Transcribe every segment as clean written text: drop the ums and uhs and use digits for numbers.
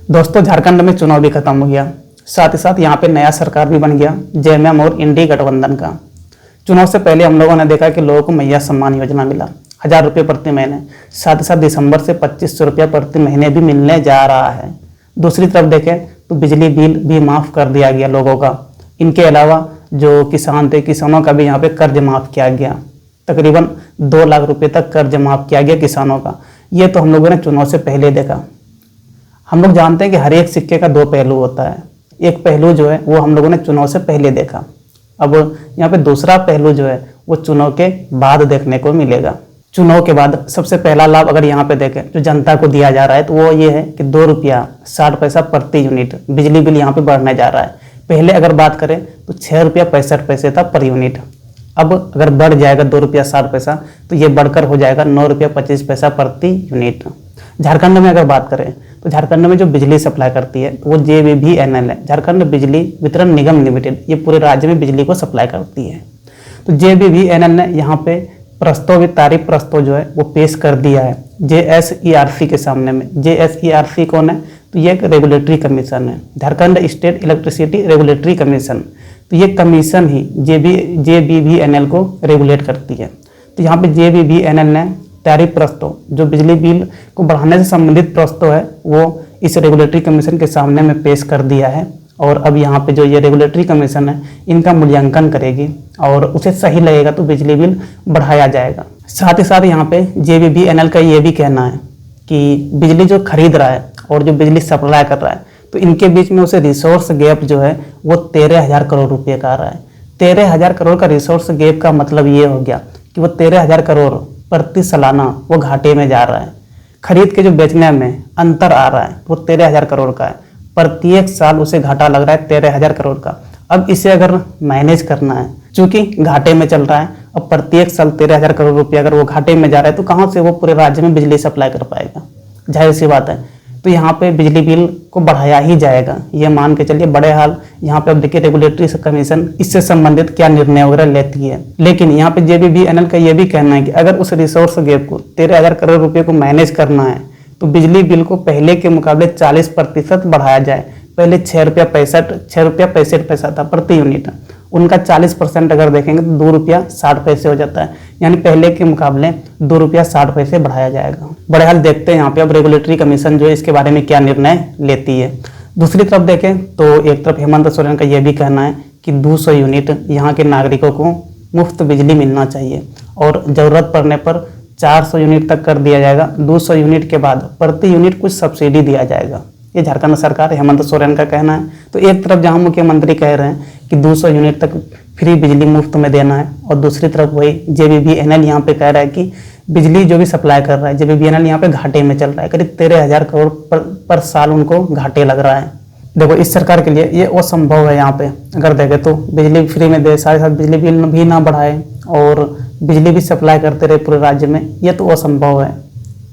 दोस्तों, झारखंड में चुनाव भी खत्म हो गया, साथ ही साथ यहाँ पे नया सरकार भी बन गया, जेएमएम और इंडी गठबंधन का। चुनाव से पहले हम लोगों ने देखा कि लोगों को मैया सम्मान योजना मिला, 1000 रुपये प्रति महीने। साथ ही साथ दिसंबर से 2500 रुपया प्रति महीने भी मिलने जा रहा है। दूसरी तरफ देखें तो बिजली बिल भी माफ़ कर दिया गया लोगों का। इनके अलावा जो किसान थे, किसानों का भी यहाँ पे कर्ज माफ़ किया गया। तकरीबन 2 लाख रुपए तक कर्ज माफ़ किया गया किसानों का। ये तो हम लोगों ने चुनाव से पहले देखा। हम लोग जानते हैं कि हर एक सिक्के का 2 पहलू होता है। एक पहलू जो है वो हम लोगों ने चुनाव से पहले देखा। अब यहाँ पे दूसरा पहलू जो है वो चुनाव के बाद देखने को मिलेगा। चुनाव के बाद सबसे पहला लाभ अगर यहाँ पे देखें जो जनता को दिया जा रहा है तो वो ये है कि 2 रुपया 60 पैसा प्रति यूनिट बिजली बिल यहाँ पे बढ़ने जा रहा है। पहले अगर बात करें तो 6 रुपया 65 पैसे था पर यूनिट। अब अगर बढ़ जाएगा 2 रुपया 60 पैसा तो ये बढ़कर हो जाएगा 9 रुपया 25 पैसा प्रति यूनिट। झारखंड में अगर बात करें तो झारखंड में जो बिजली सप्लाई करती है वो JVBNL है, झारखंड बिजली वितरण निगम लिमिटेड। ये पूरे राज्य में बिजली को सप्लाई करती है। तो JVBNL ने यहाँ पे प्रस्ताव तारीफ प्रस्ताव जो है वो पेश कर दिया है JSERC के सामने में। JSERC कौन है? तो ये एक रेगुलेटरी कमीशन है, Jharkhand state electricity regulatory commission. तो ये कमीशन ही JVBNL को रेगुलेट करती है। तो यहाँ पे JVBNL ने तारीफ प्रस्ताव जो बिजली बिल को बढ़ाने से संबंधित प्रस्ताव है वो इस रेगुलेटरी कमीशन के सामने में पेश कर दिया है। और अब यहाँ पे जो ये रेगुलेटरी कमीशन है इनका मूल्यांकन करेगी और उसे सही लगेगा तो बिजली बिल बढ़ाया जाएगा। साथ ही साथ यहाँ पे JVBNL का ये भी कहना है कि बिजली जो खरीद रहा है और जो बिजली सप्लाई कर रहा है तो इनके बीच में उसे रिसोर्स गैप जो है वो 13,000 करोड़ रुपये का आ रहा है। 13,000 करोड़ का रिसोर्स गैप का मतलब ये हो गया कि वो 13,000 करोड़ प्रति सालाना वो घाटे में जा रहा है। खरीद के जो बेचने में अंतर आ रहा है वो 13,000 करोड़ का है। प्रत्येक साल उसे घाटा लग रहा है 13,000 करोड़ का। अब इसे अगर मैनेज करना है, चूंकि घाटे में चल रहा है, अब प्रत्येक साल 13,000 करोड़ रुपया अगर वो घाटे में जा रहा है तो कहाँ से वो पूरे राज्य में बिजली सप्लाई कर पाएगा? जाहिर सी बात है। तो यहाँ पे बिजली बिल को बढ़ाया ही जाएगा, ये मान के चलिए। बड़े हाल यहाँ पे अब देखिए रेगुलेटरी कमीशन इससे संबंधित क्या निर्णय वगैरह लेती है। लेकिन यहाँ पे JVBNL का ये भी कहना है कि अगर उस रिसोर्स गैप को 13,000 करोड़ रुपये को मैनेज करना है तो बिजली बिल को पहले के मुकाबले 40% बढ़ाया जाए। पहले 6 रुपया 65 पैसा था प्रति यूनिट, उनका 40% अगर देखेंगे तो 2 रुपया 60 पैसे हो जाता है। यानी पहले के मुकाबले 2 रुपया 60 पैसे बढ़ाया जाएगा। बड़े हाल देखते हैं यहाँ पे अब रेगुलेटरी कमीशन जो है इसके बारे में क्या निर्णय लेती है। दूसरी तरफ देखें तो एक तरफ हेमंत सोरेन का यह भी कहना है कि 200 यूनिट यहाँ के नागरिकों को मुफ्त बिजली मिलना चाहिए और ज़रूरत पड़ने पर 400 यूनिट तक कर दिया जाएगा। 200 यूनिट के बाद प्रति यूनिट कुछ सब्सिडी दिया जाएगा। ये झारखंड सरकार हेमंत सोरेन का कहना है। तो एक तरफ जहां मुख्यमंत्री कह रहे हैं कि 200 यूनिट तक फ्री बिजली मुफ्त में देना है और दूसरी तरफ वही JVBNL यहाँ पे कह रहा है कि बिजली जो भी सप्लाई कर रहा है JVBNL यहाँ पे घाटे में चल रहा है। करीब 13,000 करोड़ पर साल उनको घाटे लग रहा है। देखो इस सरकार के लिए ये असंभव है। यहाँ पे अगर देखें तो बिजली फ्री में दे, साथ साथ बिजली बिल भी ना बढ़ाए और बिजली भी सप्लाई करते रहे पूरे राज्य में, ये तो असंभव है।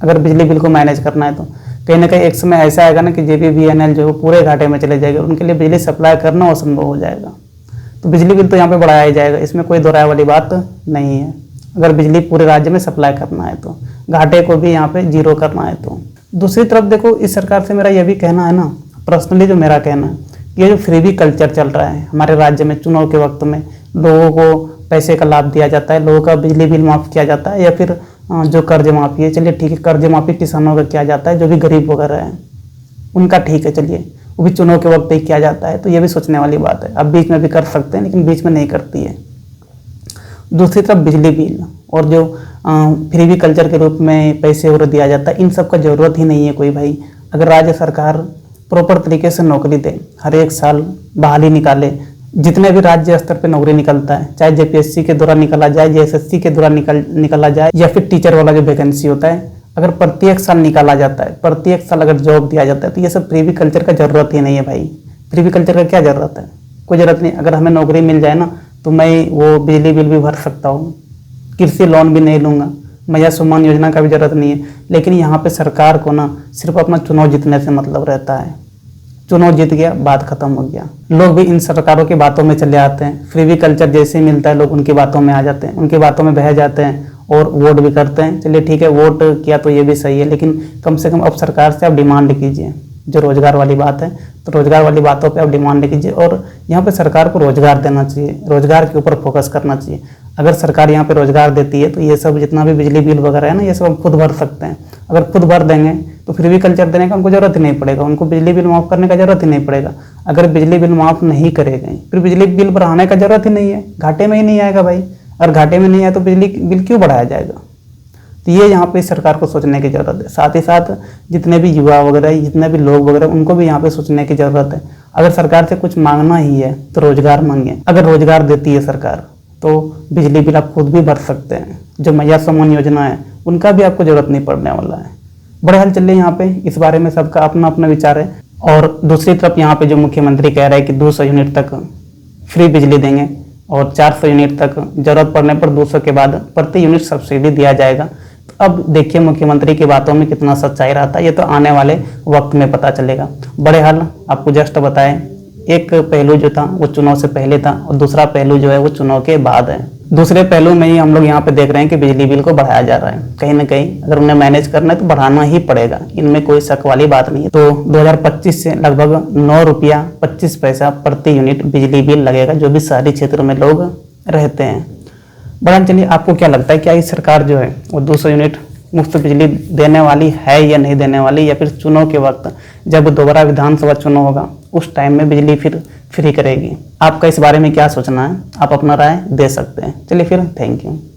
अगर बिजली बिल को मैनेज करना है तो कहीं ना कहीं एक समय ऐसा आएगा ना कि JVBNL जो पूरे घाटे में चले जाएगा, उनके लिए बिजली सप्लाई करना असंभव हो जाएगा। तो बिजली बिल तो यहाँ पे बढ़ाया ही जाएगा, इसमें कोई दोहराए वाली बात नहीं है। अगर बिजली पूरे राज्य में सप्लाई करना है तो घाटे को भी यहाँ पे जीरो करना है। तो दूसरी तरफ देखो इस सरकार से मेरा यह भी कहना है ना, पर्सनली जो मेरा कहना है, ये जो फ्रीबी कल्चर चल रहा है हमारे राज्य में, चुनाव के वक्त में लोगों को पैसे का लाभ दिया जाता है, लोगों का बिजली बिल माफ़ किया जाता है, या फिर जो कर्ज माफ़ी है, चलिए ठीक है कर्ज माफ़ी किसानों का किया जाता है, जो भी गरीब वगैरह है उनका ठीक है, चलिए वो भी चुनाव के वक्त ही किया जाता है। तो ये भी सोचने वाली बात है। अब बीच में भी कर सकते हैं लेकिन बीच में नहीं करती है। दूसरी तरफ बिजली बिल और जो फ्रीबी कल्चर के रूप में पैसे वगैरह दिया जाता है, इन सब का ज़रूरत ही नहीं है कोई भाई। अगर राज्य सरकार प्रॉपर तरीके से नौकरी दे, हर एक साल बहाली निकाले, जितने भी राज्य स्तर पे नौकरी निकलता है, चाहे JPSC के द्वारा निकाला जाए, JSSC के द्वारा निकाला जाए, या फिर टीचर वाला जो वैकेंसी होता है, अगर प्रत्येक साल निकाला जाता है, प्रत्येक साल अगर जॉब दिया जाता है तो ये सब फ्रीबी कल्चर का ज़रूरत ही नहीं है भाई। फ्रीबी कल्चर का क्या ज़रूरत है? कोई ज़रूरत नहीं। अगर हमें नौकरी मिल जाए ना तो मैं वो बिजली बिल भी भर सकता हूँ, कृषि लोन भी नहीं लूँगा, मैया सम्मान योजना का भी ज़रूरत नहीं है। लेकिन यहाँ पे सरकार को ना सिर्फ अपना चुनाव जीतने से मतलब रहता है। चुनाव जीत गया, बात खत्म हो गया। लोग भी इन सरकारों की बातों में चले आते हैं। फ्रीबी कल्चर जैसे ही मिलता है लोग उनकी बातों में आ जाते हैं, उनकी बातों में बह जाते हैं और वोट भी करते हैं। चलिए ठीक है, वोट किया तो ये भी सही है, लेकिन कम से कम अब सरकार से आप डिमांड कीजिए जो रोजगार वाली बात है, तो रोजगार वाली बातों पे आप डिमांड कीजिए और यहाँ पे सरकार को रोजगार देना चाहिए, रोजगार के ऊपर फोकस करना चाहिए। अगर सरकार यहाँ पे रोजगार देती है तो ये सब जितना भी बिजली बिल वगैरह है ना, ये सब हम खुद भर सकते हैं। अगर खुद भर देंगे तो फिर भी कल्चर देने का उनको जरूरत ही नहीं पड़ेगा, उनको बिजली बिल माफ़ करने का जरूरत ही नहीं पड़ेगा। अगर बिजली बिल माफ़ नहीं करेंगे फिर बिजली बिल बढ़ाने का जरूरत ही नहीं है, घाटे में ही नहीं आएगा भाई। अगर घाटे में नहीं आए तो बिजली बिल क्यों बढ़ाया जाएगा? तो ये यहाँ पे सरकार को सोचने की ज़रूरत है। साथ ही साथ जितने भी युवा वगैरह, जितने भी लोग वगैरह, उनको भी यहाँ पे सोचने की ज़रूरत है। अगर सरकार से कुछ मांगना ही है तो रोजगार मांगे। अगर रोजगार देती है सरकार तो बिजली बिल आप खुद भी भर सकते हैं। जो मैया सम्मान योजना है उनका भी आपको जरूरत नहीं पड़ने वाला है। बड़े हाल चलिए, यहाँ पे इस बारे में सबका अपना अपना विचार है। और दूसरी तरफ यहाँ पे जो मुख्यमंत्री कह रहे हैं कि 200 यूनिट तक फ्री बिजली देंगे और 400 यूनिट तक जरूरत पड़ने पर 200 के बाद प्रति यूनिट सब्सिडी दिया जाएगा। तो अब देखिए मुख्यमंत्री की बातों में कितना सच्चाई रहता है, ये तो आने वाले वक्त में पता चलेगा। बड़े हाल आपको जस्ट बताएं, एक पहलू जो था वो चुनाव से पहले था और दूसरा पहलू जो है वो चुनाव के बाद है। दूसरे पहलू में ही हम लोग यहाँ पे देख रहे हैं कि बिजली बिल को बढ़ाया जा रहा है। कहीं ना कहीं अगर उन्हें मैनेज करना है तो बढ़ाना ही पड़ेगा, इनमें कोई शक वाली बात नहीं है। तो 2025 से लगभग 9 रुपया 25 पैसा प्रति यूनिट बिजली बिल लगेगा, जो भी शहरी क्षेत्र में लोग रहते हैं। बड़ा चलिए, आपको क्या लगता है, क्या ये सरकार जो है वो 200 यूनिट मुफ्त बिजली देने वाली है या नहीं देने वाली, या फिर चुनाव के वक्त जब दोबारा विधानसभा चुनाव होगा उस टाइम में बिजली फिर फ्री करेगी? आपका इस बारे में क्या सोचना है? आप अपना राय दे सकते हैं। चलिए फिर, थैंक यू।